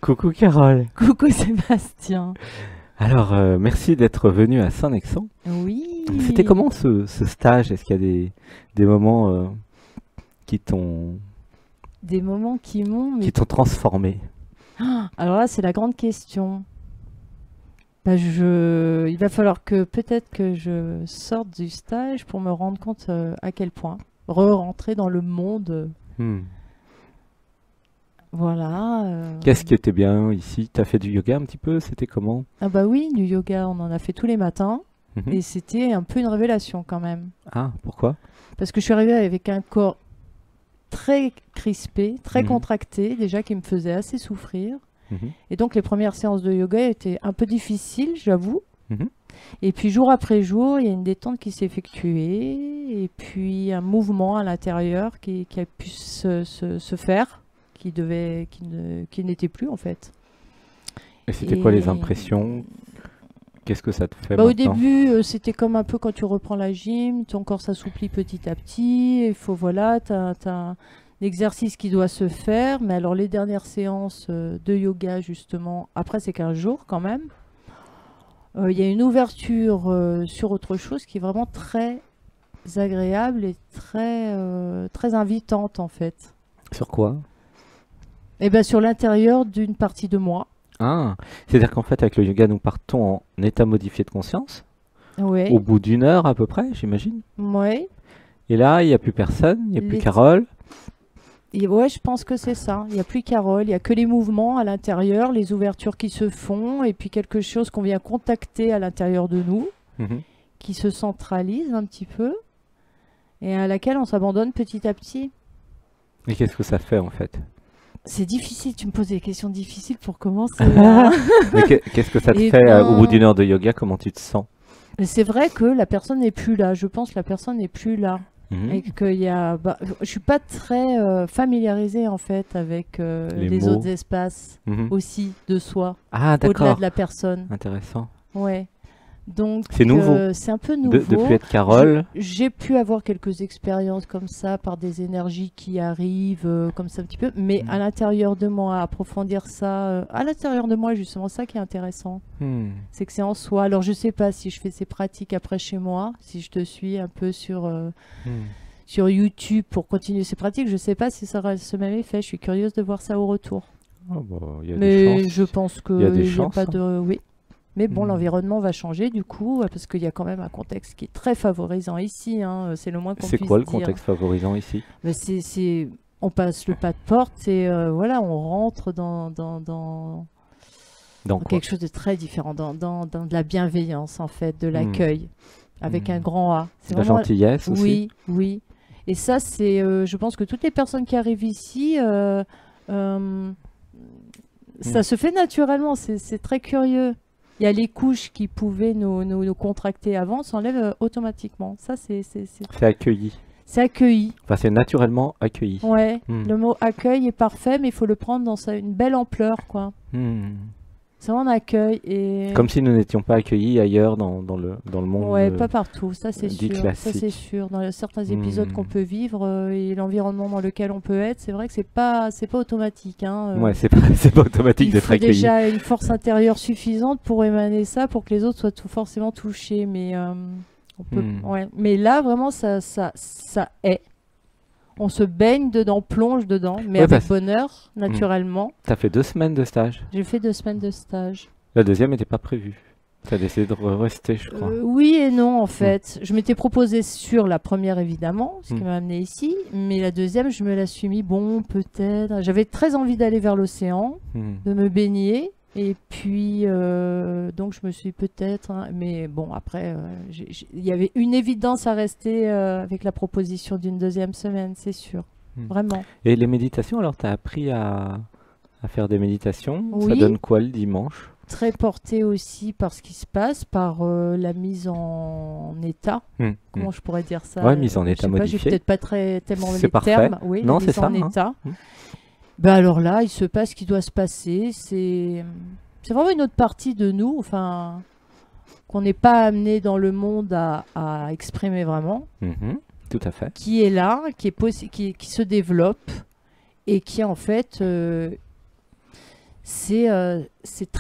Coucou Carole. Coucou Sébastien. Alors, merci d'être venu à Saint-Nexan. Oui. C'était comment ce stage? Est-ce qu'il y a des moments qui t'ont Des moments qui m'ont... qui t'ont transformé? Alors là, c'est la grande question. Il va falloir que peut-être que je sorte du stage pour me rendre compte à quel point. Re-rentrer dans le monde. Hmm. Voilà. Qu'est-ce qui était bien ici? T'as fait du yoga un petit peu? C'était comment? Ah bah oui, du yoga, on en a fait tous les matins. Mhm. Et c'était un peu une révélation quand même. Ah, pourquoi? Parce que je suis arrivée avec un corps très crispé, très Mhm. contracté, déjà qui me faisait assez souffrir. Mhm. Et donc les premières séances de yoga étaient un peu difficiles, j'avoue. Mhm. Et puis jour après jour, il y a une détente qui s'est effectuée. Et puis un mouvement à l'intérieur qui a pu se faire, qui n'était plus en fait. Et c'était quoi les Et- impressions? Qu'est-ce que ça te fait Au maintenant? début, c'était comme un peu quand tu reprends la gym, ton corps s'assouplit petit à petit. Il faut, voilà, t'as un exercice qui doit se faire. Mais alors, les dernières séances de yoga, justement, après, c'est 15 jours quand même. Il y a une ouverture sur autre chose qui est vraiment très agréable et très invitante, en fait. Sur quoi? Et bien, sur l'intérieur d'une partie de moi. Ah, c'est-à-dire qu'en fait, avec le yoga, nous partons en état modifié de conscience, Oui, au bout d'une heure à peu près, j'imagine. oui. Et là, il n'y a plus personne, il n'y a plus Les- Carole. Et ouais, je pense que c'est ça. Il n'y a plus Carole, il n'y a que les mouvements à l'intérieur, les ouvertures qui se font, et puis quelque chose qu'on vient contacter à l'intérieur de nous, Mhm. qui se centralise un petit peu, et à laquelle on s'abandonne petit à petit. Et qu'est-ce que ça fait en fait? C'est difficile, tu me poses des questions difficiles pour commencer, hein. Mais qu'est-ce que ça te Eh fait au bout ben- d'une heure de yoga? Comment tu te sens? Mais c'est vrai que la personne n'est plus là, je pense que la personne n'est plus là. Mhm. Et qu'il y a... je suis pas très familiarisée en fait avec Les les mots. autres espaces Mhm. aussi de soi, Ah, au-delà d'accord. de la personne. Intéressant. Ouais. Donc, C'est nouveau. c'est un peu nouveau. Depuis être Carole. J'ai pu avoir quelques expériences comme ça par des énergies qui arrivent comme ça un petit peu, mais Mhm. à l'intérieur de moi, approfondir ça, à l'intérieur de moi, justement, ça qui est intéressant, Hmm. c'est que c'est en soi. Alors, je sais pas si je fais ces pratiques après chez moi, si je te suis un peu Hmm. sur YouTube pour continuer ces pratiques, je sais pas si ça aura ce même effet. Je suis curieuse de voir ça au retour. Oh, bah, il y a des Mais chances. je pense Il y a des qu'il n'y a chances, pas hein. de... Oui. Mais bon, Hmm. l'environnement va changer du coup, parce qu'il y a quand même un contexte qui est très favorisant ici, hein, c'est le moins qu'on C'est puisse quoi le dire. contexte favorisant ici? Mais on passe le pas de porte et voilà, on rentre dans Dans quoi? quelque chose de très différent, dans de la bienveillance en fait, de l'accueil, avec un grand A. C'est La vraiment... gentillesse aussi? Oui, oui. Et ça, c'est, je pense que toutes les personnes qui arrivent ici, ça se fait naturellement, c'est très curieux. Il y a les couches qui pouvaient nous contracter avant, s'enlèvent automatiquement. Ça, C'est accueilli. c'est accueilli. Enfin, c'est naturellement accueilli. Ouais, Hmm. le mot accueil est parfait, mais il faut le prendre dans une belle ampleur, quoi. Hmm. C'est vraiment un accueil et... Comme si nous n'étions pas accueillis ailleurs dans le monde. Ouais, pas partout, ça c'est dit sûr. Ça c'est classique. sûr. Dans certains épisodes Hmm. qu'on peut vivre et l'environnement dans lequel on peut être, c'est vrai que c'est pas automatique, hein. Ouais, c'est pas automatique Il d'être faut accueilli. déjà une force intérieure suffisante pour émaner ça, pour que les autres soient forcément touchés. Mais on peut, ouais. Mais là, vraiment, ça est. On se baigne dedans, plonge dedans, mais Ouais, avec parce- bonheur, naturellement. T'as fait 2 semaines de stage. J'ai fait 2 semaines de stage. La deuxième n'était pas prévue. T'as décidé de rester, je crois. Oui et non, en fait. Je m'étais proposé sur la première, évidemment, ce qui Mm. m'a amené ici. Mais la deuxième, je me la suis mis, bon, peut-être. J'avais très envie d'aller vers l'océan, Hmm. de me baigner. Et puis, donc, je me suis peut-être... hein, mais bon, après, il y avait une évidence à rester avec la proposition d'une deuxième semaine, c'est sûr. Mm. Vraiment. Et les méditations, alors t'as appris à faire des méditations? Ça Oui. donne quoi le dimanche? Très porté aussi par ce qui se passe, par la mise en état. Hmm. Comment je pourrais dire ça? Ouais, mise en Je état sais pas, modifié. j'ai peut-être pas tellement C'est les parfait. termes. Oui, Non, la c'est mise ça, en hein. état. Hmm. Ben alors là, il se passe ce qui doit se passer. C'est vraiment une autre partie de nous, enfin, qu'on n'est pas amené dans le monde à exprimer vraiment, Mhm. Tout à fait. qui est là, qui se développe et qui en fait, c'est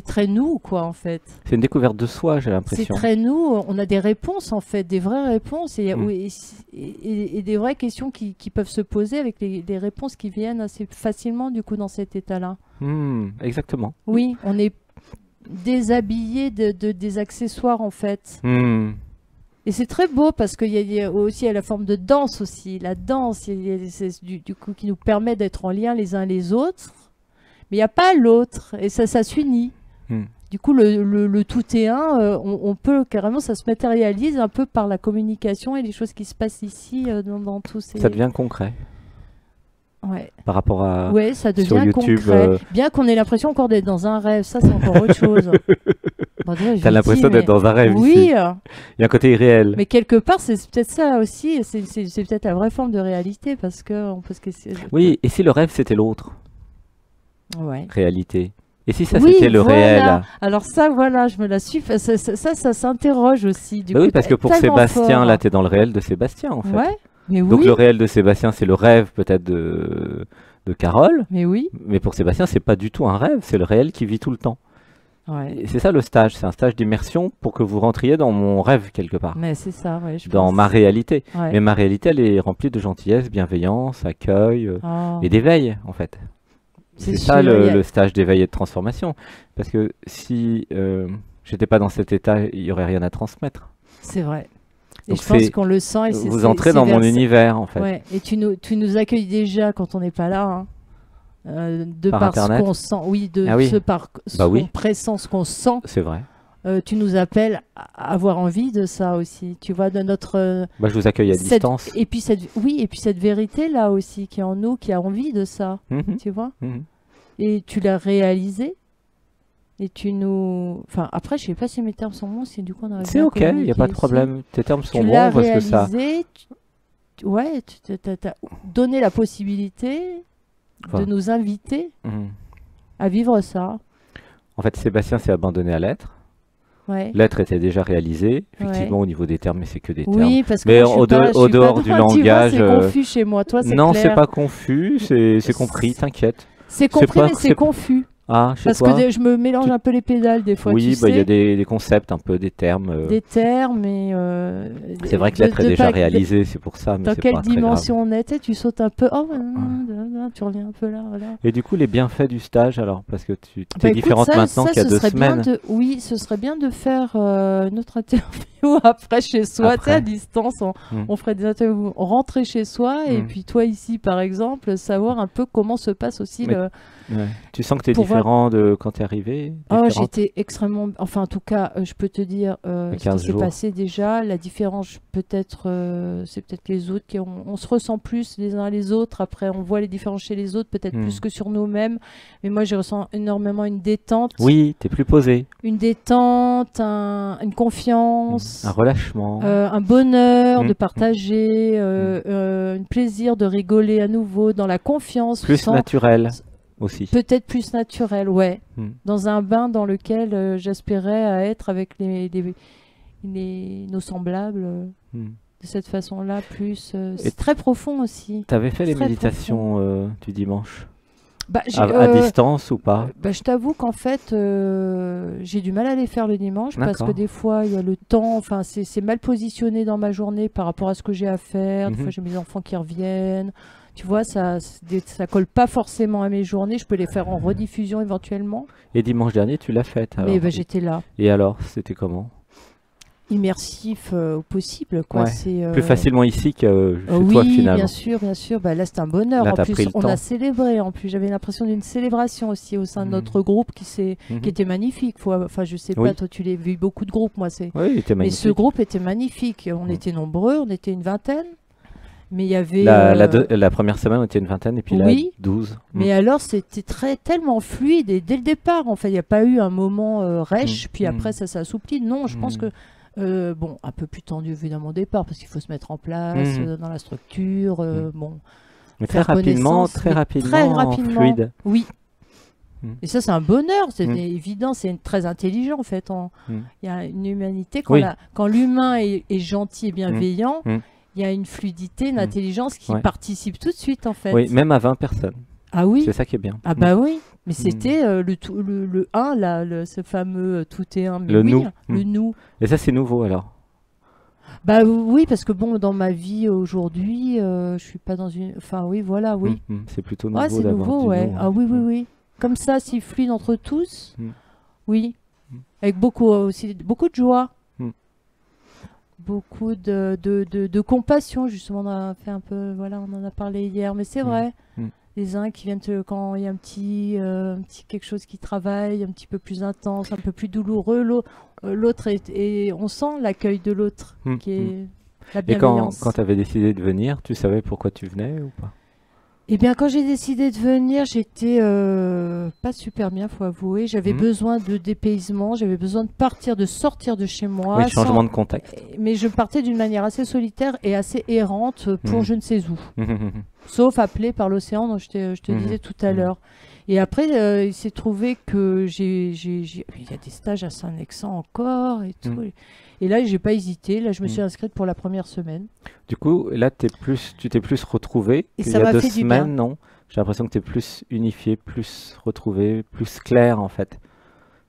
très nous, quoi, en fait. C'est une découverte de soi, j'ai C'est l'impression. très nous. On a des réponses, en fait, des vraies réponses Mm. et des vraies questions qui peuvent se poser avec des réponses qui viennent assez facilement, du coup, dans cet état-là. Exactement. Oui, on est déshabillé des accessoires, en fait. Et c'est très beau parce qu'il y a aussi la forme de danse aussi. La danse, c'est du coup, qui nous permet d'être en lien les uns les autres. Mais il n'y a pas l'autre. Et ça s'unit. Mm. Du coup, le tout est un. On peut carrément, ça se matérialise un peu par la communication et les choses qui se passent ici dans tous ces... Ça devient concret Ouais. par rapport à Ouais, ça sur devient YouTube. concret. Bien qu'on ait l'impression encore d'être dans un rêve. Ça, c'est encore autre chose. Bon, déjà, je T'as lui l'impression dis, d'être dans un rêve oui, ici. Il y a un côté irréel. mais quelque part, c'est peut-être ça aussi. C'est peut-être la vraie forme de réalité parce que on peut se questionner. Oui, et si le rêve c'était l'autre Ouais. réalité? Et si ça Oui, c'était le voilà. réel? Alors ça, voilà, je me la suis. Ça s'interroge aussi. Du Bah coup, oui, parce que pour tellement Sébastien, fort. là, t'es dans le réel de Sébastien, en fait. Ouais, mais Donc oui, le réel de Sébastien, c'est le rêve peut-être de Carole, mais oui. mais pour Sébastien, c'est pas du tout un rêve, c'est le réel qui vit tout le temps. Ouais. Et c'est ça le stage, c'est un stage d'immersion pour que vous rentriez dans mon rêve quelque part, Mais c'est ça, ouais, je dans pense. ma réalité. Ouais. Mais ma réalité, elle est remplie de gentillesse, bienveillance, accueil Oh, et d'éveil, en fait. c'est C'est ça sûr, il y a- le stage d'éveil et de transformation. Parce que si j'étais pas dans cet état, il y aurait rien à transmettre. c'est vrai. Et Donc je pense c'est- qu'on le sent. Et Vous entrez dans mon univers, en fait. Ouais. Et tu nous accueilles déjà quand on n'est pas là. Hein. De Par par ce Internet qu'on sent, oui, de Ah oui. ce par ce Bah qu'on oui. pressent, ce qu'on sent. C'est vrai. Tu nous appelles à avoir envie de ça aussi, tu vois, de notre Bah, je vous accueille à cette- distance. et puis cette vérité là aussi qui est en nous, qui a envie de ça, Mhm, tu vois. mhm. Et tu l'as réalisé. Et tu nous, enfin après je sais pas si mes termes sont bons, si du coup on arrive C'est bien à ok, il n'y a communiquer pas de ici. problème. Tes termes sont Tu bons l'as parce que ça. réalisé, ouais, tu t'as donné la possibilité Enfin. de nous inviter Mhm. à vivre ça. En fait, Sébastien s'est abandonné à l'être. Ouais. L'être était déjà réalisé, effectivement, au niveau des termes, mais c'est que des termes. Oui, parce que Mais moi, je suis au-de- pas- je suis au dehors pas- du tu vois, langage, c'est confus chez moi. Toi, c'est Non, clair. c'est pas confus, c'est compris, t'inquiète. C'est compris, pas- mais c'est c'est- confus. Ah, chez Parce toi que je me mélange Tu- un peu les pédales des fois, Oui, tu bah, il y a sais. des concepts, un peu des termes. Des termes et... C'est vrai que l'être est déjà réalisé, c'est pour ça, mais Dans c'est quelle pas très grave. dimension on était, tu sautes un peu, oh, tu reviens un peu là, voilà. Et du coup, les bienfaits du stage, alors, parce que tu Bah, es écoute, différente ça, maintenant qu'il y a ce 2 serait bien semaines. oui, ce serait bien de faire une autre interview après chez soi, tu sais, à Après. distance, Mm. on ferait des interviews, rentrer chez soi et Mm. puis toi ici par exemple, savoir un peu comment se passe aussi Mais le... Ouais. Tu sens que tu es Pour voir- différent de quand tu es arrivé? Oh, Différente j'étais extrêmement... Enfin, en tout cas, je peux te dire ce 15 qui s'est jours. passé déjà. La différence, peut-être, c'est peut-être les autres. On se ressent plus les uns les autres. Après, on voit les différences chez les autres, peut-être Hmm. plus que sur nous-mêmes. Mais moi, je ressens énormément une détente. Oui, tu es plus posé. Une détente, une confiance. Un relâchement. Un bonheur Mm. de partager, un plaisir de rigoler à nouveau, dans la confiance. Plus sans- naturel aussi. Peut-être plus naturel, ouais. Mm. Dans un bain dans lequel j'aspirais à être avec nos semblables Mm. de cette façon-là, plus. Et C'est très profond aussi. Tu avais fait les Très méditations du dimanche Bah, j'ai- à distance ou pas? bah, je t'avoue qu'en fait, j'ai du mal à les faire le dimanche parce D'accord. que des fois, il y a le temps, enfin, c'est mal positionné dans ma journée par rapport à ce que j'ai à faire. Des Mhm. fois, j'ai mes enfants qui reviennent. Tu vois, ça colle pas forcément à mes journées. Je peux les faire en rediffusion éventuellement. Et dimanche dernier, tu l'as faite alors. Mais bah, j'étais là. Et alors, c'était comment? Immersif au possible, quoi. Ouais. C'est, Plus facilement ici que chez oui, toi finalement. bien sûr, bien sûr. Bah, là, c'est un bonheur. Là, En t'as plus, pris le on temps. a célébré. En plus, j'avais l'impression d'une célébration aussi au sein de Mhm. notre groupe Mhm. qui était magnifique. Enfin, je sais Oui. pas, toi, tu l'as vu beaucoup de groupes, moi, c'est. Oui, il était Mais magnifique. ce groupe était magnifique. On Mhm. était nombreux, on était une vingtaine. Mais il y avait. La première semaine, on était une vingtaine et puis Oui. là, 12. Mais alors, c'était tellement fluide et dès le départ, en fait, il n'y a pas eu un moment rêche, puis après, ça s'est assoupli. Non, je pense que, bon, un peu plus tendu évidemment au départ, parce qu'il faut se mettre en place dans la structure. Bon, Mais très faire rapidement, connaissance, mais très rapidement, fluide. oui. Mm. Et ça, c'est un bonheur, c'est Mm. évident, c'est très intelligent en fait. Mm. Il y a une humanité, Oui. quand l'humain est gentil et bienveillant, Mm. il y a une fluidité, une Mm. intelligence qui Ouais. participe tout de suite en fait. Oui, même à 20 personnes. Ah oui, C'est ça qui est bien. ah Mm. bah oui. Mais Mm. c'était le 1, là, ce fameux tout est un. Mais Le oui, nous. le Mm. nous. Et ça, c'est nouveau alors. Bah oui, parce que bon, dans ma vie aujourd'hui, je suis pas dans une. Enfin oui, voilà, Mm, oui. mm. C'est plutôt Ouais, nouveau c'est d'avoir nouveau, du ouais. nous. Ah oui, oui, Mm. oui. Comme ça, si fluide entre tous, Mm. oui. Mm. Avec beaucoup aussi, beaucoup de joie, Mm. beaucoup de compassion, justement. On a fait un peu, voilà, on en a parlé hier, mais c'est Mm. vrai. Mm. Les uns qui viennent quand il y a un petit quelque chose qui travaille, un petit peu plus intense, un peu plus douloureux. L'autre et on sent l'accueil de l'autre, Mm. qui Mm. est la Et quand bienveillance. tu avais décidé de venir, tu savais pourquoi tu venais ou pas? Eh bien, quand j'ai décidé de venir, j'étais pas super bien, faut avouer. J'avais Mm. besoin de dépaysement, j'avais besoin de partir, de sortir de chez moi, Oui, changement de contexte. mais je partais d'une manière assez solitaire et assez errante pour Mm. je ne sais où. Mm. Sauf appelé par l'océan, dont je te Mhm. disais tout à Mhm. l'heure. Et après, il s'est trouvé que il y a des stages à Saint-Nexan encore et tout. Mhm. Et là, j'ai pas hésité. Là, je me suis Mhm. inscrite pour la première semaine. Du coup, là, tu t'es plus retrouvé Et qu'il ça y a m'a 2 fait du bien. semaines, non? J'ai l'impression que tu es plus unifié, plus retrouvé, plus clair en fait.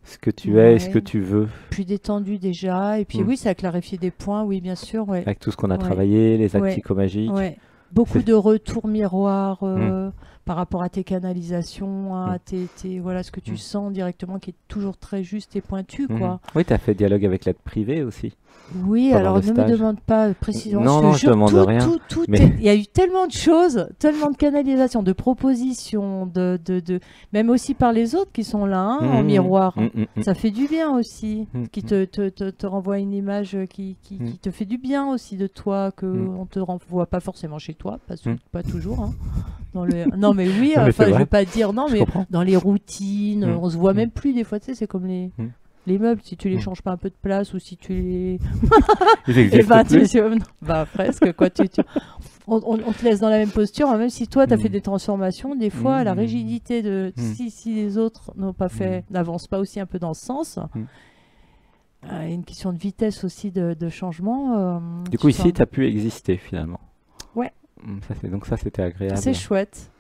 Ce que tu es et ce que Ouais, tu veux, plus détendue déjà. Et puis Mm. oui, ça a clarifié des points, oui, bien sûr. Ouais, avec tout ce qu'on a ouais, travaillé, les actes ouais, psychomagiques. ouais. Beaucoup C'est... de retours miroirs Mm. par rapport à tes canalisations, Mm. à voilà, ce que tu Mm. sens directement, qui est toujours très juste et pointu, Mhm. quoi. Oui, tu as fait dialogue avec l'aide privée aussi Oui, pendant alors le ne me stage. demande pas précisément, je Non, te non, je jure, demande rien. tout Mais il y a eu tellement de choses, tellement de canalisations, de propositions, même aussi par les autres qui sont là, hein, en Mhm. miroir. Mhm. Ça fait du bien aussi, Mhm. qui te renvoie une image Mhm. qui te fait du bien aussi de toi, que Mhm. on te renvoie pas forcément chez toi, Mhm. pas toujours, hein. Non mais oui, Non, mais c'est enfin je vais vrai, pas dire non, je mais comprends. dans les routines, Mhm. on se voit Mhm. même plus des fois, tu sais, c'est comme Mhm. les meubles, si tu les Mhm. changes pas un peu de place ou si tu les Ils et n'existent ben, plus. bah, presque, quoi. On te laisse dans la même posture, hein, même si toi, tu as fait Mhm. des transformations. Des fois, la Mhm. rigidité de Mhm. si les autres n'ont pas fait, Mhm. n'avancent pas aussi un peu dans ce sens, Mhm. il y a une question de vitesse aussi de changement. Du Tu coup, sens. ici, tu as pu exister finalement. Ouais, Donc ça, c'était c'est agréable. chouette.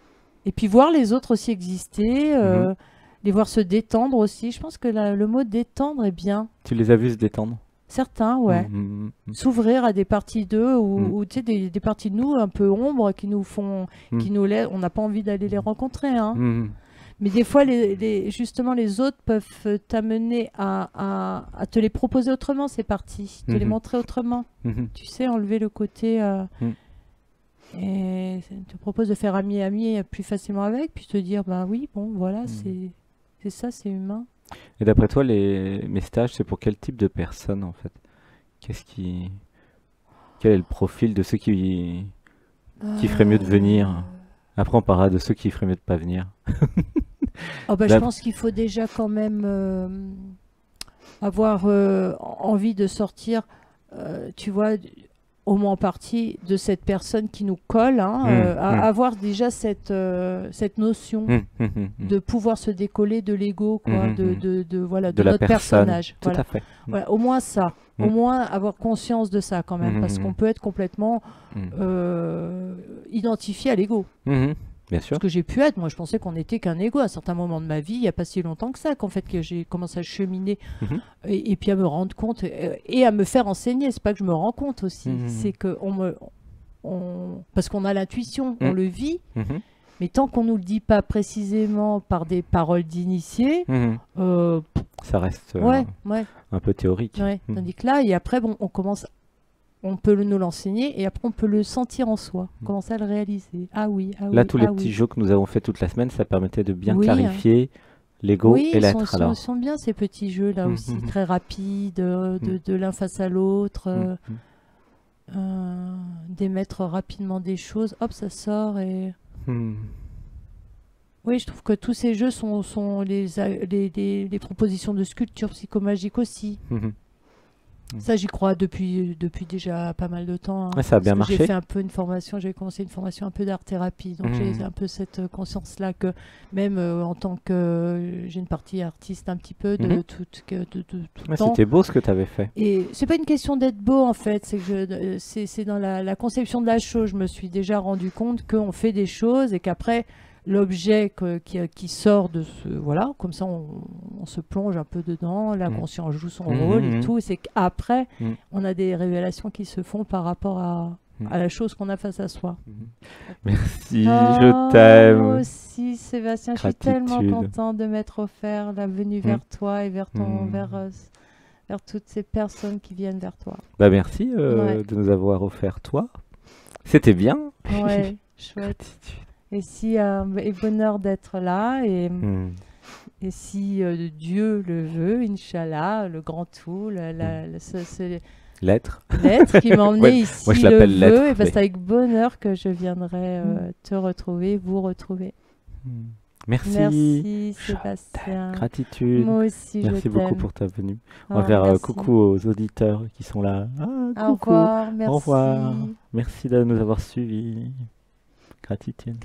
Et puis voir les autres aussi exister, Mhm. les voir se détendre aussi. Je pense que le mot détendre est bien. Tu les as vus se détendre? Certains, ouais. Mhm. S'ouvrir à des parties d'eux Mhm. ou tu sais, des parties de nous un peu ombres qui nous font, qui Mhm. nous laissent, on n'a pas envie d'aller les rencontrer, hein. Mhm. Mais des fois, justement, les autres peuvent t'amener à te les proposer autrement, ces parties, te les Mhm. montrer autrement. Mhm. Tu sais, enlever le côté Mhm. et te propose de faire ami plus facilement avec, puis te dire, bah oui, bon, voilà, Mhm. c'est ça, c'est humain. Et d'après toi, mes stages, c'est pour quel type de personnes en fait? Qu'est-ce qui... Quel est le profil de ceux qui ferait mieux de venir? Après, on parlera de ceux qui ferait mieux de pas venir. Oh bah, je D'ap- pense qu'il faut déjà quand même avoir envie de sortir, tu vois, au moins en partie de cette personne qui nous colle, hein, avoir déjà cette notion Hum, hum, hum, hum. de pouvoir se décoller de l'ego, quoi, Mhm, mhm. voilà, De de la notre personne. personnage. Tout Voilà. à fait. Voilà, au moins ça, au Mhm. moins avoir conscience de ça quand même, Mhm, parce mhm. qu'on peut être complètement Mhm. identifié à l'ego. Mhm. Bien Ce sûr. que j'ai pu être, moi je pensais qu'on n'était qu'un ego à un certain moment de ma vie, il n'y a pas si longtemps que ça, qu'en fait que j'ai commencé à cheminer Mhm. et puis à me rendre compte et à me faire enseigner. C'est pas que je me rends compte aussi, Mhm. c'est que parce qu'on a l'intuition, on Mhm. le vit, Mhm. mais tant qu'on nous le dit pas précisément par des paroles d'initiés, Mhm. euh, Ça reste ouais. un peu théorique. Ouais. Mhm. Tandis que là, et après, bon, on peut nous l'enseigner et après on peut le sentir en soi, commencer à le réaliser. Ah oui, ah Là, oui, tous les ah petits oui. jeux que nous avons fait toute la semaine, ça permettait de bien Oui, hein. clarifier l'ego Oui, et ils l'être alors. sont bien ces petits jeux là aussi, Mhm. très rapides, Mhm. de l'un face à l'autre, Mhm. d'émettre rapidement des choses, hop, ça sort et... Mhm. Oui, je trouve que tous ces jeux sont les propositions de sculpture psychomagique aussi. Mhm. Ça, j'y crois depuis déjà pas mal de temps, hein. Ouais, ça a Parce bien que marché. j'ai fait un peu une formation, j'ai commencé une formation un peu d'art-thérapie. Donc j'ai Mhm. un peu cette conscience-là que même en tant que... j'ai une partie artiste un petit peu de Mhm. tout le Ouais, temps. c'était beau ce que tu avais fait. Et c'est pas une question d'être beau en fait, c'est que c'est dans la conception de la chose. Je me suis déjà rendu compte qu'on fait des choses et qu'après l'objet qui sort de ce... Voilà, comme ça on se plonge un peu dedans, l'inconscient joue son rôle et tout. Et c'est qu'après, on a des révélations qui se font par rapport à la chose qu'on a face à soi. Merci, je t'aime. Moi aussi, Sébastien, je suis tellement contente de m'être offert la venue vers toi et vers toutes ces personnes qui viennent vers toi. Bah merci de nous avoir offert toi. C'était bien. Ouais, chouette. Et bonheur d'être là et si Dieu le veut, Inch'Allah, le grand tout, l'être qui m'a emmené ici, moi je l'appelle l'être. Et c'est avec bonheur que je viendrai te retrouver, vous retrouver. Merci Sébastien. Gratitude. Moi aussi, merci beaucoup pour ta venue. On va faire coucou aux auditeurs qui sont là. Au revoir, merci. Au revoir. Merci de nous avoir suivis. Gratitude.